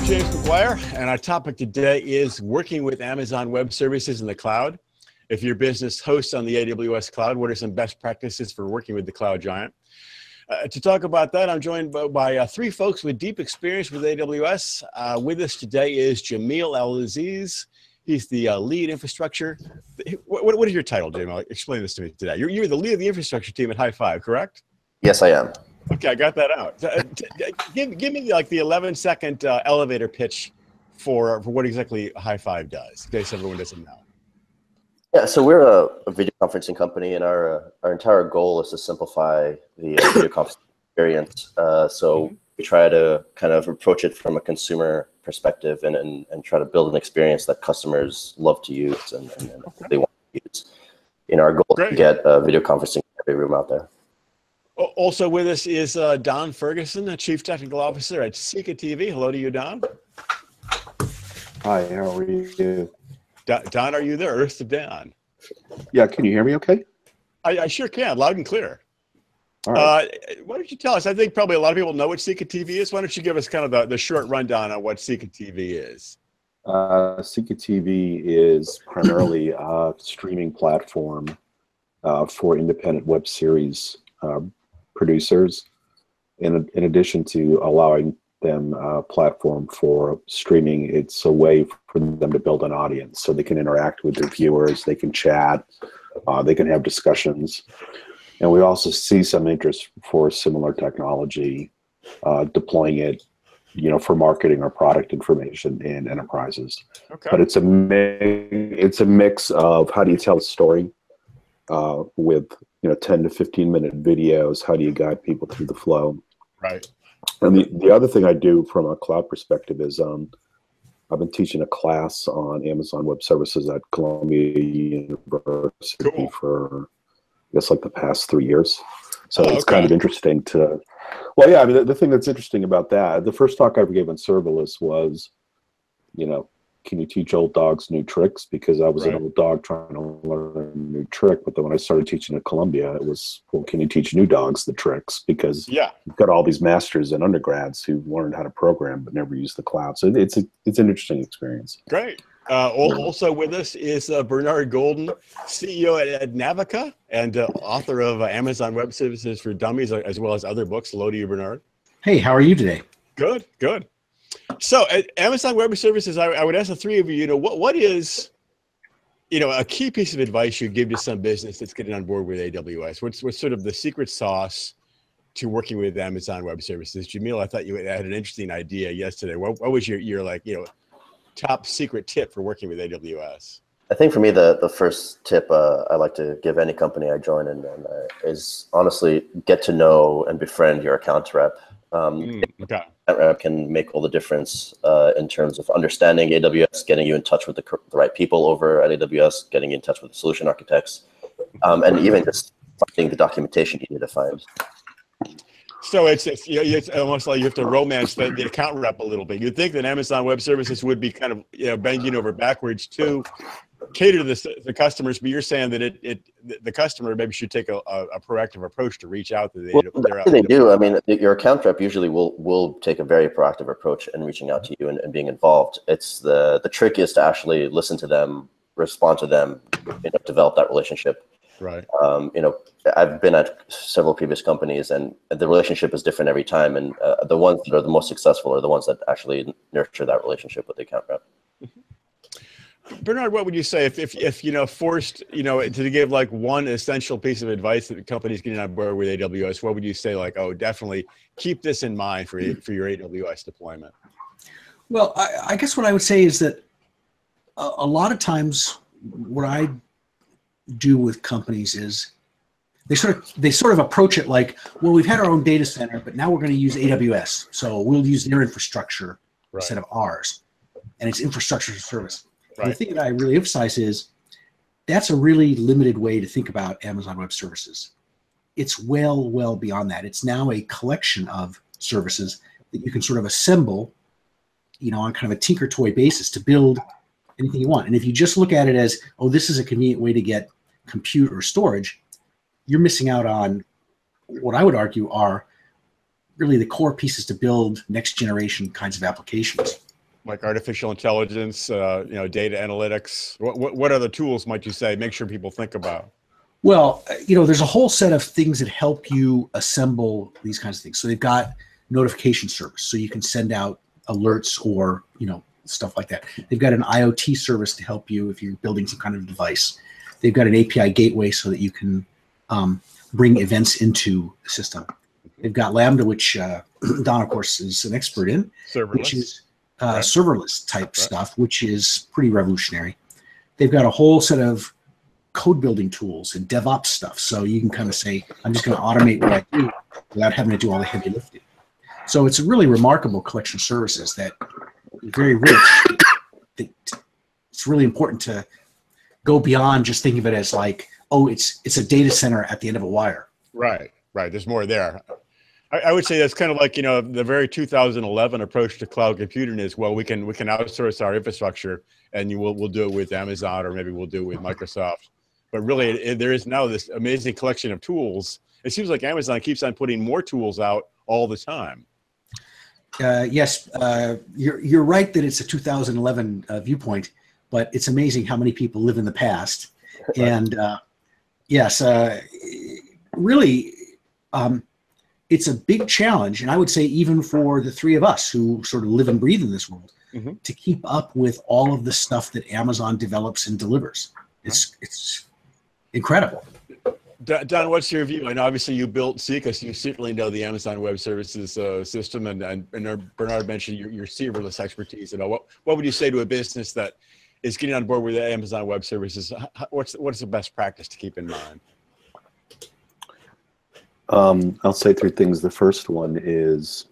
I'm James McGuire, and our topic today is working with Amazon Web Services in the cloud. If your business hosts on the AWS cloud, what are some best practices for working with the cloud giant? To talk about that, I'm joined by three folks with deep experience with AWS. With us today is Jamil Al-Aziz. He's the lead infrastructure. What is your title, Jamil? Explain this to me today. You're the lead of the infrastructure team at High Five, correct? Yes, I am. Okay, I got that out. Give me like the 11-second elevator pitch for what exactly High Five does, in case everyone doesn't know. Yeah, so we're a video conferencing company, and our entire goal is to simplify the video conferencing experience. So we try to kind of approach it from a consumer perspective and try to build an experience that customers love to use and they want to use. Our goal is to get video conferencing in every room out there. Also with us is Don Ferguson, the Chief Technical Officer at Seeka TV. Hello to you, Don. Hi, how are you? Don, are you there? Earth to Don. Yeah, can you hear me okay? I sure can, loud and clear. All right. Why don't you tell us? I think probably a lot of people know what Seeka TV is. Why don't you give us kind of the short rundown on what Seeka TV is? Seeka TV is primarily a streaming platform for independent web series producers, in addition to allowing them a platform for streaming. It's a way for them to build an audience so they can interact with their viewers, they can chat, they can have discussions. And we also see some interest for similar technology, deploying it, for marketing or product information in enterprises. Okay. But it's a mix of how do you tell a story with 10 to 15 minute videos. How do you guide people through the flow? Right. And the other thing I do from a cloud perspective is I've been teaching a class on Amazon Web Services at Columbia University for, I guess, like the past 3 years. So it's kind of interesting to, well, yeah, I mean, the thing that's interesting about that, the first talk I ever gave on serverless was, can you teach old dogs new tricks? Because I was an old dog trying to learn a new trick. But then when I started teaching at Columbia, it was, well, can you teach new dogs the tricks? Because you've got all these masters and undergrads who learned how to program but never used the cloud. So it's an interesting experience. Great. Also with us is Bernard Golden, CEO at Navica and author of Amazon Web Services for Dummies, as well as other books. Hello to you, Bernard. Hey, how are you today? Good, good. So at Amazon Web Services, I would ask the three of you, what is, a key piece of advice you give to some business that's getting on board with AWS? What's sort of the secret sauce to working with Amazon Web Services? Jamil, I thought you had an interesting idea yesterday. What was your top secret tip for working with AWS? I think for me, the first tip I like to give any company I join in is honestly get to know and befriend your account rep. Account rep can make all the difference in terms of understanding AWS, getting you in touch with the right people over at AWS, getting you in touch with the solution architects, and even just finding the documentation you need to find. So it's almost like you have to romance the account rep a little bit. You'd think that Amazon Web Services would be kind of bending over backwards to cater to the customers, but you're saying that the customer maybe should take a proactive approach to reach out to the. They do. I mean, your account rep usually will take a very proactive approach in reaching out to you and being involved. It's the trick is to actually listen to them, respond to them, develop that relationship. Right. I've been at several previous companies, and the relationship is different every time. And the ones that are the most successful are the ones that actually nurture that relationship with the account rep. Bernard, what would you say if forced, to give like one essential piece of advice that the company's getting on board with AWS? What would you say? Like, oh, definitely keep this in mind for your AWS deployment. Well, I guess what I would say is that a lot of times what I do with companies is they sort of approach it like, well, we've had our own data center, but now we're going to use AWS, so we'll use their infrastructure instead of ours, and it's infrastructure as a service. Right. The thing that I really emphasize is that's a really limited way to think about Amazon Web Services. It's well beyond that. It's now a collection of services that you can sort of assemble, on kind of a tinker toy basis to build anything you want. And if you just look at it as, oh, this is a convenient way to get compute or storage, you're missing out on what I would argue are really the core pieces to build next generation kinds of applications. Like artificial intelligence, data analytics. What other tools might you say? Make sure people think about. Well, there's a whole set of things that help you assemble these kinds of things. So they've got notification service, so you can send out alerts or stuff like that. They've got an IoT service to help you if you're building some kind of device. They've got an API gateway so that you can bring events into the system. They've got Lambda, which Don, of course, is an expert in, serverless. Which is serverless type stuff, which is pretty revolutionary. They've got a whole set of code building tools and DevOps stuff. So you can kind of say, I'm just going to automate what I do without having to do all the heavy lifting. So it's a really remarkable collection of services that is very rich. It's really important to go beyond just thinking of it as like, oh, it's a data center at the end of a wire. Right. There's more there. I would say that's kind of like, the very 2011 approach to cloud computing is, well, we can outsource our infrastructure and we'll do it with Amazon, or maybe we'll do it with Microsoft. But really, there is now this amazing collection of tools. It seems like Amazon keeps on putting more tools out all the time. Yes, you're right that it's a 2011 viewpoint, but it's amazing how many people live in the past. And yes, really, it's a big challenge. And I would say even for the three of us who sort of live and breathe in this world, to keep up with all of the stuff that Amazon develops and delivers. It's incredible. Don, what's your view? And obviously you built Seeker, so you certainly know the Amazon Web Services system, and Bernard mentioned your serverless expertise. What would you say to a business that is getting on board with the Amazon Web Services? What's the best practice to keep in mind? I'll say three things. The first one is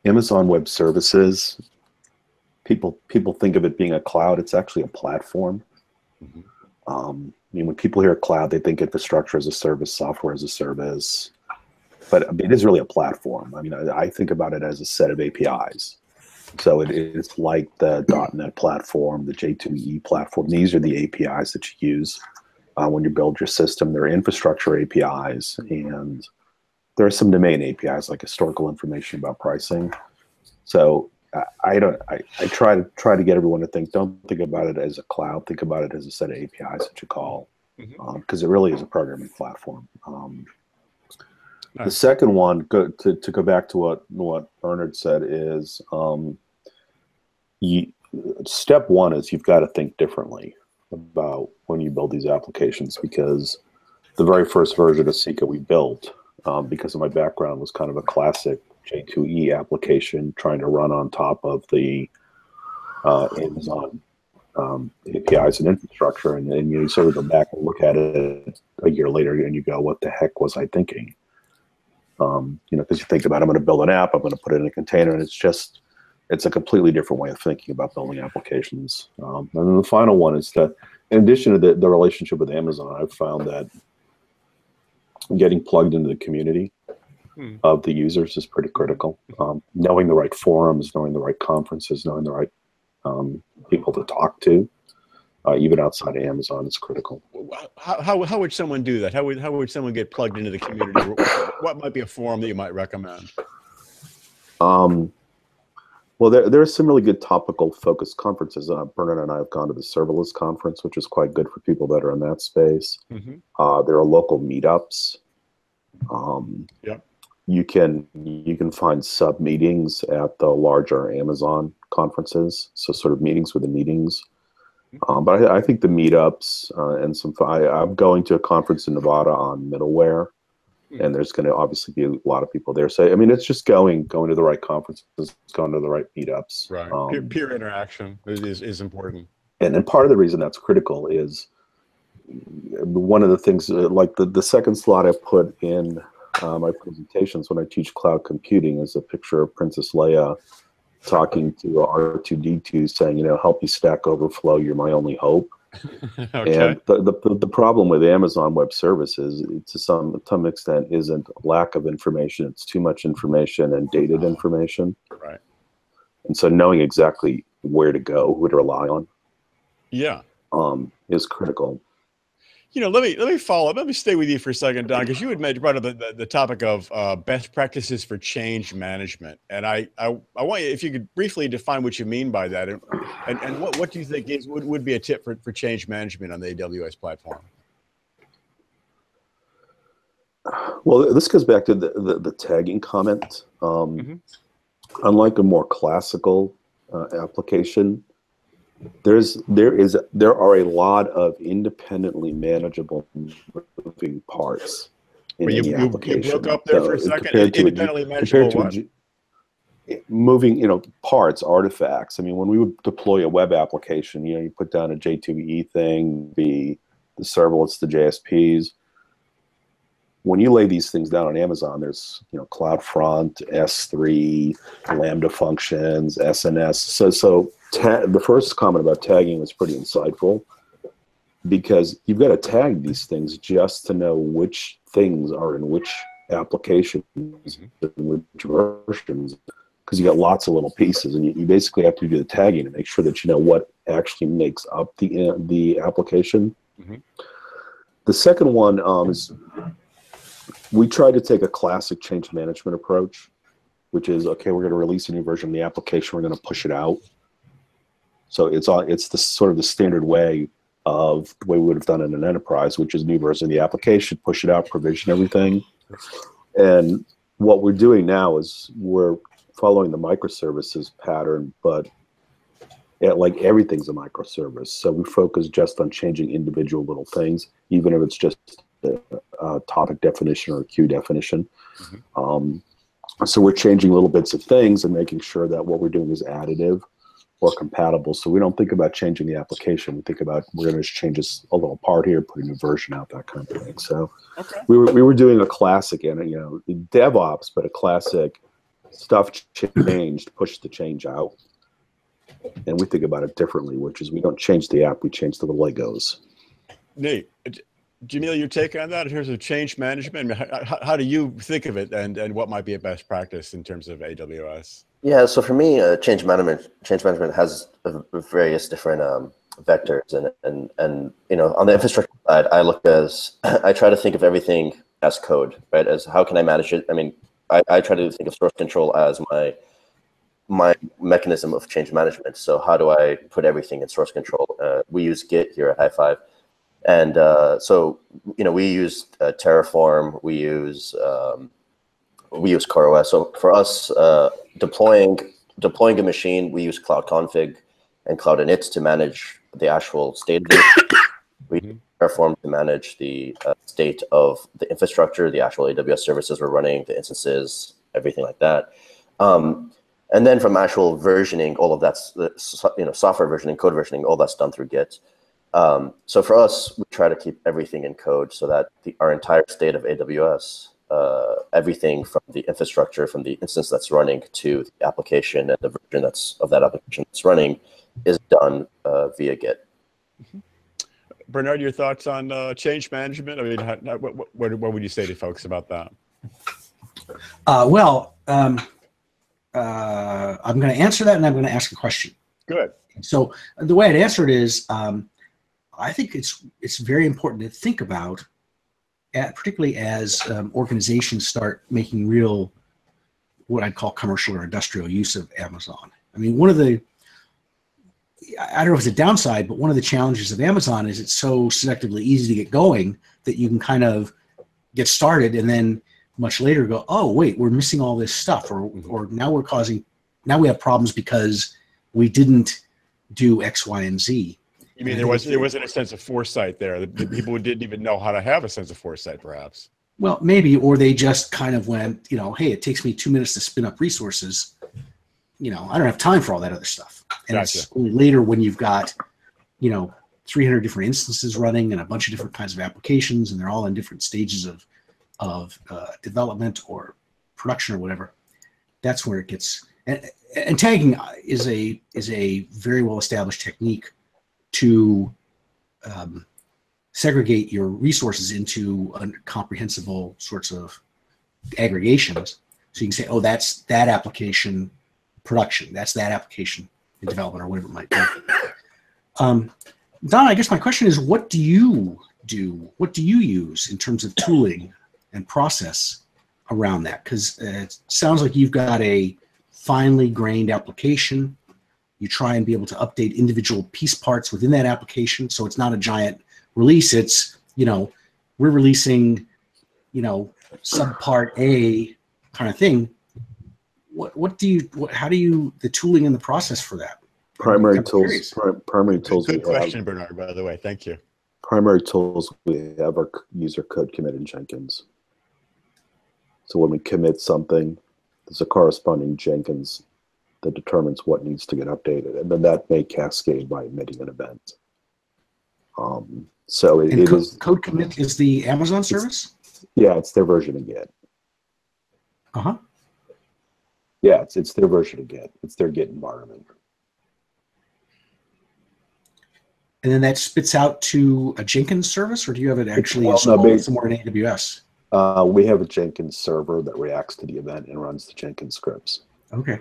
Amazon Web Services. People think of it being a cloud. It's actually a platform. When people hear cloud, they think infrastructure as a service, software as a service, but it is really a platform. I think about it as a set of APIs. So it is like the .NET platform, the J2EE platform. These are the APIs that you use when you build your system. There are infrastructure APIs, and there are some domain APIs like historical information about pricing. So I try to get everyone to don't think about it as a cloud. Think about it as a set of APIs that you call, because it really is a programming platform. Nice. The second one, to go back to what Bernard said, is step one is you've got to think differently about when you build these applications, because the very first version of Seeker we built, because of my background, was kind of a classic J2E application trying to run on top of the Amazon APIs and infrastructure, and you sort of go back and look at it a year later and you go, what the heck was I thinking? Because you think about, I'm going to build an app, I'm going to put it in a container, and it's a completely different way of thinking about building applications. And then the final one is that in addition to the relationship with Amazon, I've found that getting plugged into the community of the users is pretty critical. Knowing the right forums, knowing the right conferences, knowing the right people to talk to, even outside of Amazon, is critical. How would someone do that? How would someone get plugged into the community? What might be a forum that you might recommend? Well, there are some really good topical focused conferences. Bernard and I have gone to the serverless conference, which is quite good for people that are in that space. There are local meetups. You can find sub meetings at the larger Amazon conferences, so sort of meetings within meetings. But I think the meetups and I'm going to a conference in Nevada on middleware, and there's going to obviously be a lot of people there. So it's just going to the right conferences, going to the right meetups. Right, peer interaction is important. And part of the reason that's critical is one of the things, like the second slide I put in my presentations when I teach cloud computing, is a picture of Princess Leia talking to R2-D2 saying, help me Stack Overflow, you're my only hope. Okay. And the problem with Amazon Web Services, to some extent, isn't lack of information, it's too much information and dated information. Right. And so knowing exactly where to go, who to rely on, is critical. let me follow up. Let me stay with you for a second, Don, because you had brought up the topic of best practices for change management, and I want you, if you could briefly define what you mean by that, and what do you think would be a tip for change management on the AWS platform? Well, this goes back to the tagging comment. Unlike a more classical application, there are a lot of independently manageable moving parts in any application. You broke up there for a second. Independently manageable what? Moving, parts, artifacts. I mean, when we would deploy a web application, you put down a J2EE thing, the servlets, the JSPs. When you lay these things down on Amazon, there's CloudFront, S3, Lambda functions, SNS. So the first comment about tagging was pretty insightful, because you've got to tag these things just to know which things are in which applications, in which versions, because you got lots of little pieces, and you basically have to do the tagging to make sure that you know what actually makes up the application. The second one is, we try to take a classic change management approach, which is, okay, we're going to release a new version of the application, we're going to push it out. So it's the sort of the standard way of the way we would have done in an enterprise, which is new version of the application, push it out, provision everything. And what we're doing now is we're following the microservices pattern, but like everything's a microservice. So we focus just on changing individual little things, even if it's just a topic definition or a queue definition. So we're changing little bits of things and making sure that what we're doing is additive or compatible. So we don't think about changing the application. We think about, we're going to change a little part here, put a new version out, that kind of thing. So we were doing a classic, and DevOps, but a classic stuff changed, push the change out. And we think about it differently, which is we don't change the app, we change the Legos. Nate, Jamil, your take on that in terms of change management? How do you think of it, and what might be a best practice in terms of AWS? Yeah, so for me, change management has various different vectors, and on the infrastructure side, I try to think of everything as code, right? As how can I manage it? I mean, I try to think of source control as my mechanism of change management. So how do I put everything in source control? We use Git here at High Five. And so, we use Terraform, we use CoreOS. So for us, deploying a machine, we use Cloud Config and Cloud Init to manage the actual state of it. We use Terraform to manage the state of the infrastructure, the actual AWS services we're running, the instances, everything like that. And then from actual versioning, all of that's software versioning, code versioning, all that's done through Git. So for us, we try to keep everything in code so that our entire state of AWS, everything from the infrastructure, from the instance that's running to the application and the version of that application that's running, is done via Git. Bernard, your thoughts on change management? I mean, what would you say to folks about that? I'm going to answer that, and I'm going to ask a question. Good. So the way I'd answer it is, I think it's very important to think about, particularly as organizations start making real, what I'd call commercial or industrial use of Amazon. I mean, I don't know if it's a downside, but one of the challenges of Amazon is it's so selectively easy to get going that you can kind of get started and then much later go, oh, wait, we're missing all this stuff, or now we have problems because we didn't do X, Y, and Z. You mean there wasn't a sense of foresight there? The people didn't even know how to have a sense of foresight, perhaps. Well, maybe, or they just kind of went, hey, it takes me 2 minutes to spin up resources. I don't have time for all that other stuff. And Gotcha. It's only later when you've got, 300 different instances running and a bunch of different kinds of applications, and they're all in different stages of development or production or whatever. That's where it gets. And tagging is a very well established technique to segregate your resources into comprehensible sorts of aggregations. So you can say, oh, that's that application production, that's that application in development, or whatever it might be. Don, I guess my question is, what do you do? What do you use in terms of tooling and process around that? Because it sounds like you've got a finely grained application. You try and be able to update individual piece parts within that application, so it's not a giant release. It's, we're releasing, subpart A kind of thing. How do you, the tooling and the process for that? Primary tools. Primary tools. Good question, Bernard, by the way. Thank you. Primary tools we have are user code commit in Jenkins. So when we commit something, there's a corresponding Jenkins that determines what needs to get updated, and then that may cascade by emitting an event. So it is code commit is the Amazon service. Yeah, it's their version of Git. Yeah, it's their version of Git. It's their Git environment. And then that spits out to a Jenkins service, or do you have it actually installed somewhere in AWS? We have a Jenkins server that reacts to the event and runs the Jenkins scripts. Okay.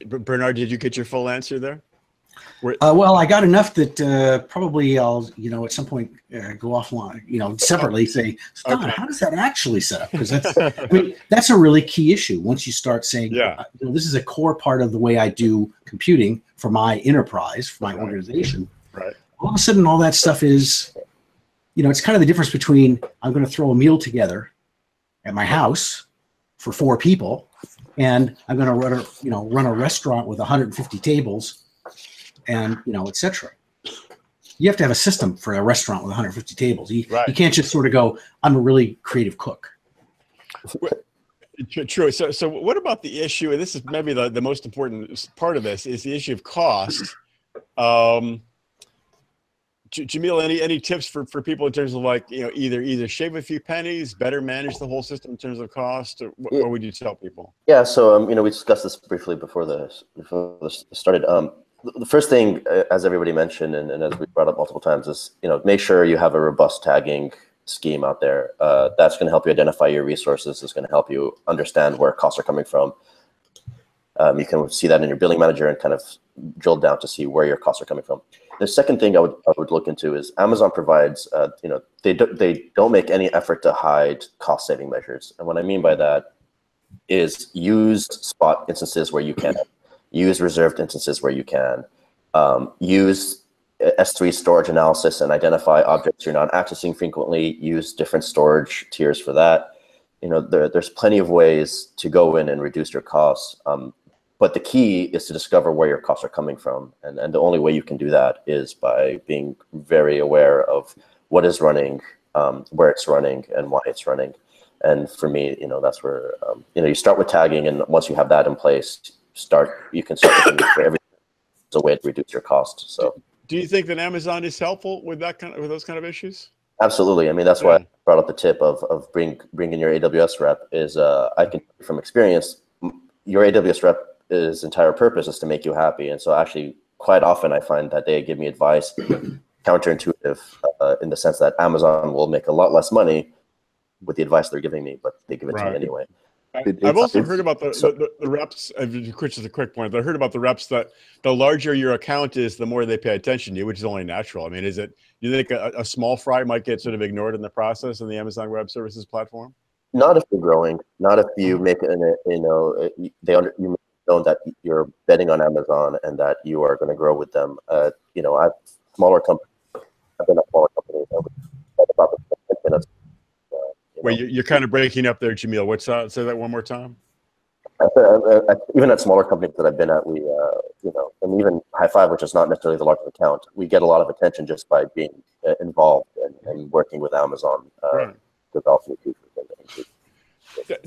Bernard, did you get your full answer there? Well, I got enough that probably I'll, at some point go offline, separately say, Don, how does that actually set up? Because that's a really key issue. Once you start saying, this is a core part of the way I do computing for my enterprise, for my organization. Right. All of a sudden, all that stuff is, it's kind of the difference between I'm going to throw a meal together at my house for 4 people, and I'm going to run a restaurant with 150 tables. And, et cetera. You have to have a system for a restaurant with 150 tables. You can't just sort of go, I'm a really creative cook. True. So what about the issue, and this is maybe the most important part of this, is the issue of cost. Jamil, any tips for people in terms of either shave a few pennies, better manage the whole system in terms of cost, or what would you tell people? Yeah, so we discussed this briefly before this started. The first thing, as everybody mentioned, and as we brought up multiple times, is make sure you have a robust tagging scheme out there. That's going to help you identify your resources. It's going to help you understand where costs are coming from. You can see that in your billing manager and kind of drill down to see where your costs are coming from. The second thing I would look into is Amazon provides, they don't make any effort to hide cost saving measures. And what I mean by that is use spot instances where you can. Use reserved instances where you can. Use S3 storage analysis and identify objects you're not accessing frequently. Use different storage tiers for that. There's plenty of ways to go in and reduce your costs. But the key is to discover where your costs are coming from. And the only way you can do that is by being very aware of what is running, where it's running, and why it's running. And for me, that's where, you start with tagging, and once you have that in place, you can start looking for everything as a way to reduce your cost. So, do you think that Amazon is helpful with those kind of issues? Absolutely. That's why I brought up the tip of bringing your AWS rep. Is I can, from experience, your AWS rep, his entire purpose is to make you happy. And so actually, quite often I find that they give me advice counterintuitive in the sense that Amazon will make a lot less money with the advice they're giving me, but they give it to me anyway. I've also heard about the reps, which is a quick point, but I heard about the reps that the larger your account is, the more they pay attention to you, which is only natural. Do you think a small fry might get sort of ignored in the process in the Amazon Web Services platform? Not if you're growing, not if you make you know that you're betting on Amazon and that you are going to grow with them. I've been at smaller companies. About 10 minutes. Wait, you're kind of breaking up there, Jamil. Say that one more time. Even at smaller companies that I've been at, we, and even High Five, which is not necessarily the largest account, we get a lot of attention just by being involved and working with Amazon, developing features.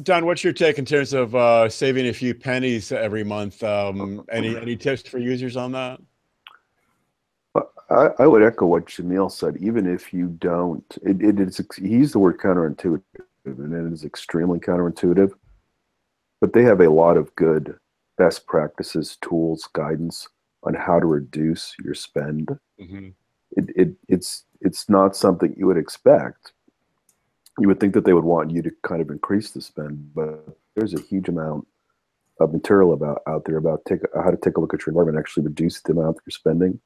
Don, what's your take in terms of saving a few pennies every month? Any tips for users on that? I would echo what Jamil said. Even if you don't, he used the word counterintuitive, and it is extremely counterintuitive. But they have a lot of good best practices, tools, guidance on how to reduce your spend. Mm-hmm. It's not something you would expect. You would think that they would want you to kind of increase the spend, but there's a huge amount of material out there about how to take a look at your environment and actually reduce the amount you're spending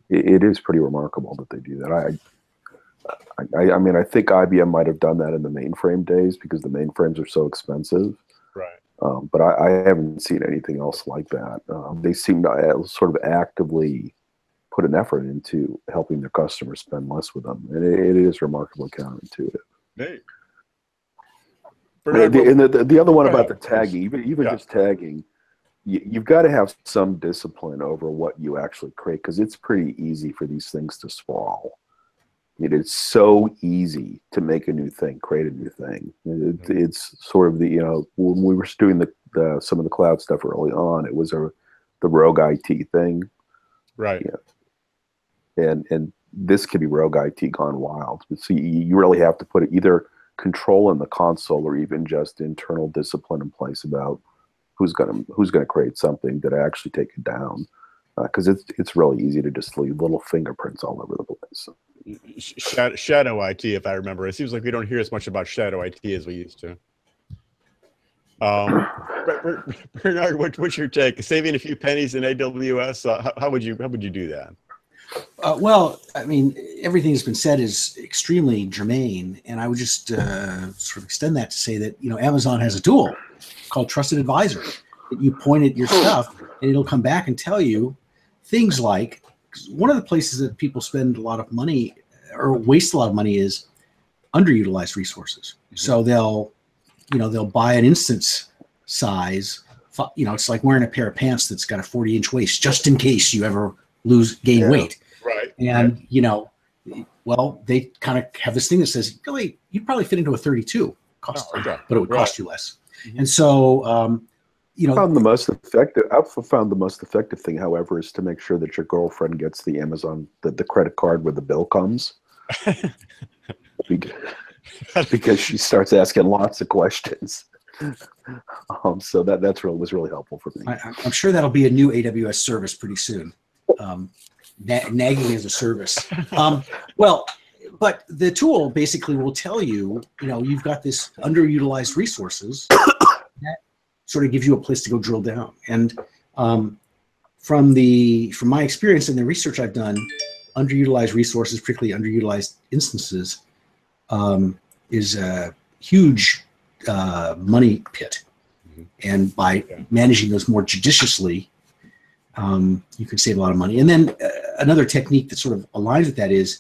it is pretty remarkable that they do that. I mean, I think IBM might have done that in the mainframe days because the mainframes are so expensive. Right. But I haven't seen anything else like that. They seem to sort of actively put an effort into helping their customers spend less with them, and it is remarkably counterintuitive. Hey. And the other one about the tagging, even just tagging, you've got to have some discipline over what you actually create because it's pretty easy for these things to sprawl. It is so easy to make a new thing, create a new thing. It's sort of when we were doing some of the cloud stuff early on, it was the rogue IT thing, right? And this could be rogue IT gone wild. So you really have to put either control in the console or even just internal discipline in place about who's gonna create something that actually take it down, because it's really easy to just leave little fingerprints all over the place. Shadow IT, if I remember. It seems like we don't hear as much about shadow IT as we used to. Bernard, what's your take? Saving a few pennies in AWS, how would you do that? Well, I mean, everything that's been said is extremely germane, and I would just sort of extend that to say that Amazon has a tool called Trusted Advisor that you point at your stuff, and it'll come back and tell you things like. One of the places that people spend a lot of money or waste a lot of money is underutilized resources. Mm-hmm. So they'll buy an instance size. It's like wearing a pair of pants that's got a 40-inch waist just in case you ever gain weight. Right. And well, they kind of have this thing that says, really, you'd probably fit into a 32, but it would cost you less. Mm-hmm. And so. I've found the most effective thing, however, is to make sure that your girlfriend gets the Amazon, the credit card where the bill comes, because she starts asking lots of questions. So was really helpful for me. I'm sure that'll be a new AWS service pretty soon. Nagging as a service. Well, but the tool basically will tell you, you've got this underutilized resources. That sort of gives you a place to go drill down. And from my experience and the research I've done, underutilized resources, particularly underutilized instances, is a huge money pit. Mm-hmm. And by managing those more judiciously, you can save a lot of money. And then another technique that sort of aligns with that is,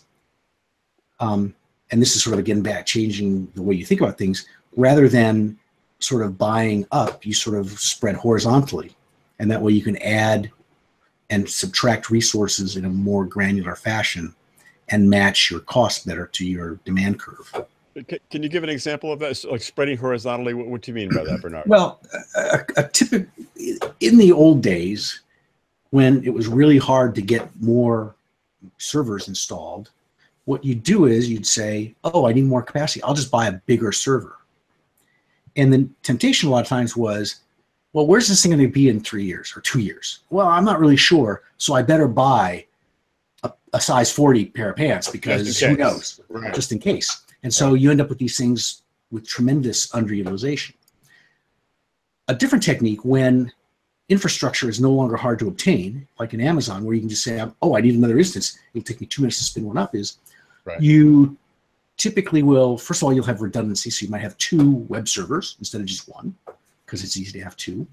and this is sort of again back changing the way you think about things, rather than sort of buying up, you sort of spread horizontally, and that way you can add and subtract resources in a more granular fashion and match your cost better to your demand curve. Can you give an example of that? So, like spreading horizontally, what do you mean by that, Bernard? Well, in the old days, when it was really hard to get more servers installed, what you'd do is you'd say, oh, I need more capacity. I'll just buy a bigger server. And the temptation a lot of times was, well, where's this thing going to be in 3 years or 2 years? Well, I'm not really sure, so I better buy a size 40 pair of pants because who knows, just in case. And so you end up with these things with tremendous underutilization. A different technique when infrastructure is no longer hard to obtain, like in Amazon, where you can just say, oh, I need another instance. It'll take me 2 minutes to spin one up, is you typically will, first of all, you'll have redundancy. So you might have 2 web servers instead of just 1, because it's easy to have 2.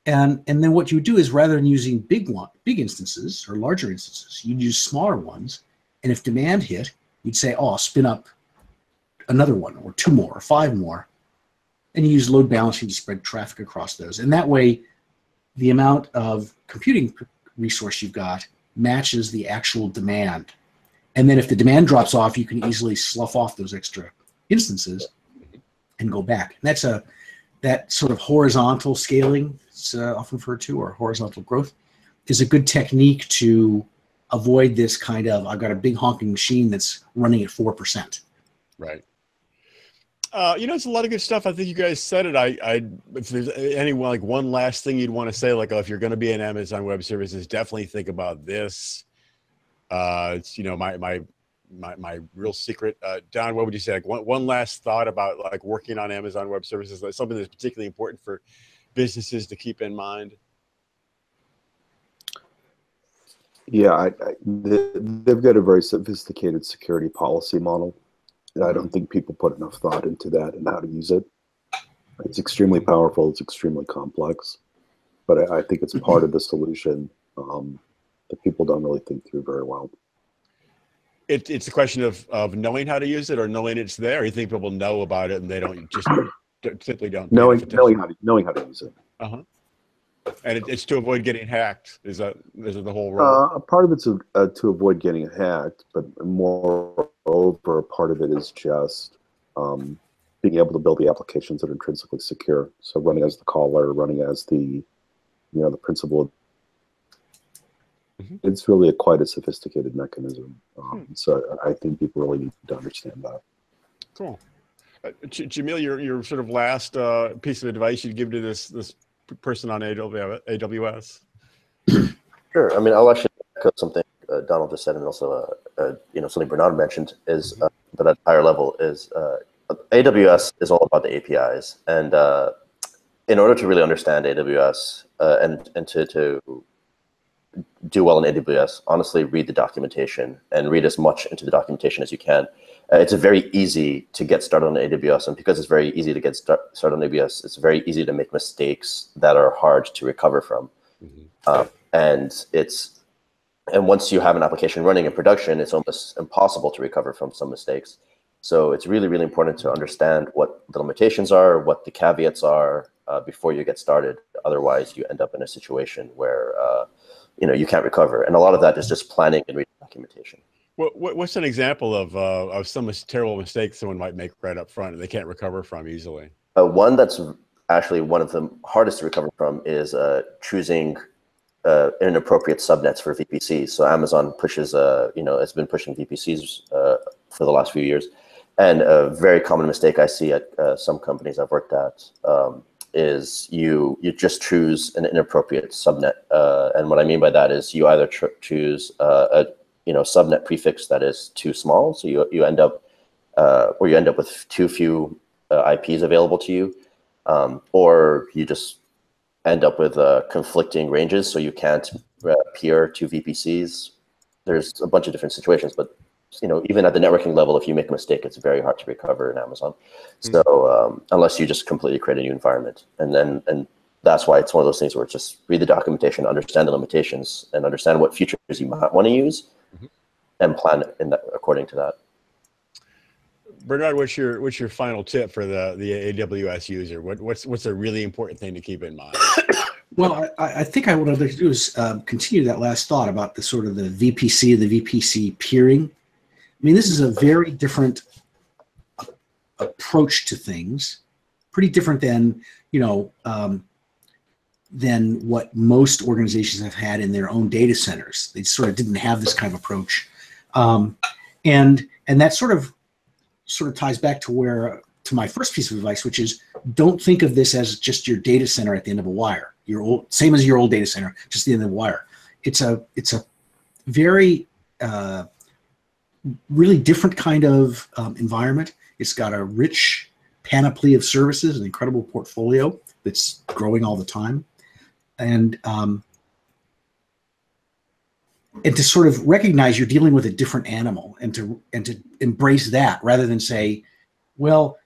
And then what you would do is, rather than using big instances or larger instances, you'd use smaller ones. And if demand hit, you'd say, oh, I'll spin up another one or 2 more or 5 more. And you use load balancing to spread traffic across those. And that way, the amount of computing resource you've got matches the actual demand. And then if the demand drops off, you can easily slough off those extra instances and go back. And that's that sort of horizontal scaling, it's often referred to, or horizontal growth, is a good technique to avoid this kind of, I've got a big honking machine that's running at 4%. Right. It's a lot of good stuff. I think you guys said it. If there's anyone, like one last thing you'd want to say, like, oh, if you're going to be an Amazon Web Services, definitely think about this. It's my real secret. Don, what would you say? Like one last thought about like working on Amazon Web Services, like something that's particularly important for businesses to keep in mind. Yeah, they've got a very sophisticated security policy model. And I don't think people put enough thought into that and how to use it. It's extremely powerful. It's extremely complex. But I think it's part of the solution that people don't really think through very well. It's a question of knowing how to use it or knowing it's there. Or you think people know about it and they don't just simply don't pay enough attention? Knowing how to use it. Uh-huh. And it's to avoid getting hacked. Is that the whole role? A part of it's to avoid getting hacked, but moreover, part of it is just being able to build the applications that are intrinsically secure. So running as the caller, running as the the principal. Mm-hmm. It's really quite a sophisticated mechanism. So I think people really need to understand that. Cool. Jamil, your sort of last piece of advice you'd give to this person on AWS? Sure. I mean, I'll actually echo something Donald just said, and also something Bernard mentioned is, but at a higher level is AWS is all about the APIs, and in order to really understand AWS and to do well in AWS, honestly, read the documentation and read as much into the documentation as you can. It's very easy to get started on AWS, and because it's very easy to get started on AWS, it's very easy to make mistakes that are hard to recover from. And once you have an application running in production, it's almost impossible to recover from some mistakes. So it's really, really important to understand what the limitations are, what the caveats are before you get started. Otherwise, you end up in a situation where you can't recover. And a lot of that is just planning and reading documentation. What's an example of some terrible mistakes someone might make right up front and they can't recover from easily? One that's actually one of the hardest to recover from is choosing inappropriate subnets for VPCs. So Amazon pushes, it's been pushing VPCs for the last few years. And a very common mistake I see at some companies I've worked at is you just choose an inappropriate subnet. And what I mean by that is you either choose a subnet prefix that is too small, so you end up with too few IPs available to you, or you just end up with conflicting ranges, so you can't peer to VPCs. There's a bunch of different situations, but even at the networking level, if you make a mistake, it's very hard to recover in Amazon. So unless you just completely create a new environment, and that's why it's one of those things where just read the documentation, understand the limitations, and understand what features you might want to use, and plan according to that. Bernard, what's your final tip for the AWS user? What's a really important thing to keep in mind? Well, I think what I'd like to do is continue that last thought about the sort of the VPC peering. I mean, this is a very different approach to things, pretty different than than what most organizations have had in their own data centers. They sort of didn't have this kind of approach, and that sort of ties back to my first piece of advice, which is don't think of this as just your data center at the end of a wire. Same as your old data center, just the end of the wire. It's a very really different kind of environment. It's got a rich panoply of services, an incredible portfolio that's growing all the time, and to sort of recognize you're dealing with a different animal, and to embrace that rather than say, well,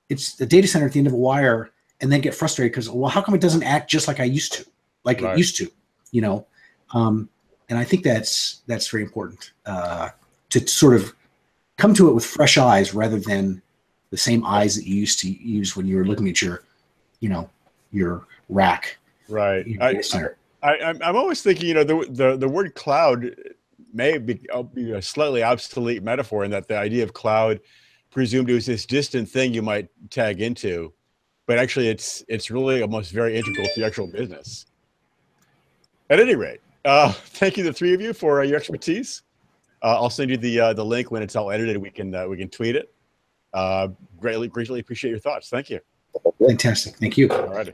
it's the data center at the end of a wire, and then get frustrated because, well, how come it doesn't act just like it used to? And I think that's very important to sort of come to it with fresh eyes rather than the same eyes that you used to use when you were looking at your rack. Right. I'm always thinking, the word cloud may be a slightly obsolete metaphor in that the idea of cloud presumed it was this distant thing you might tag into, but actually it's really almost very integral to the actual business. At any rate, thank you, the three of you, for your expertise. I'll send you the link when it's all edited. We can tweet it. Greatly appreciate your thoughts. Thank you. Fantastic. Thank you. All righty.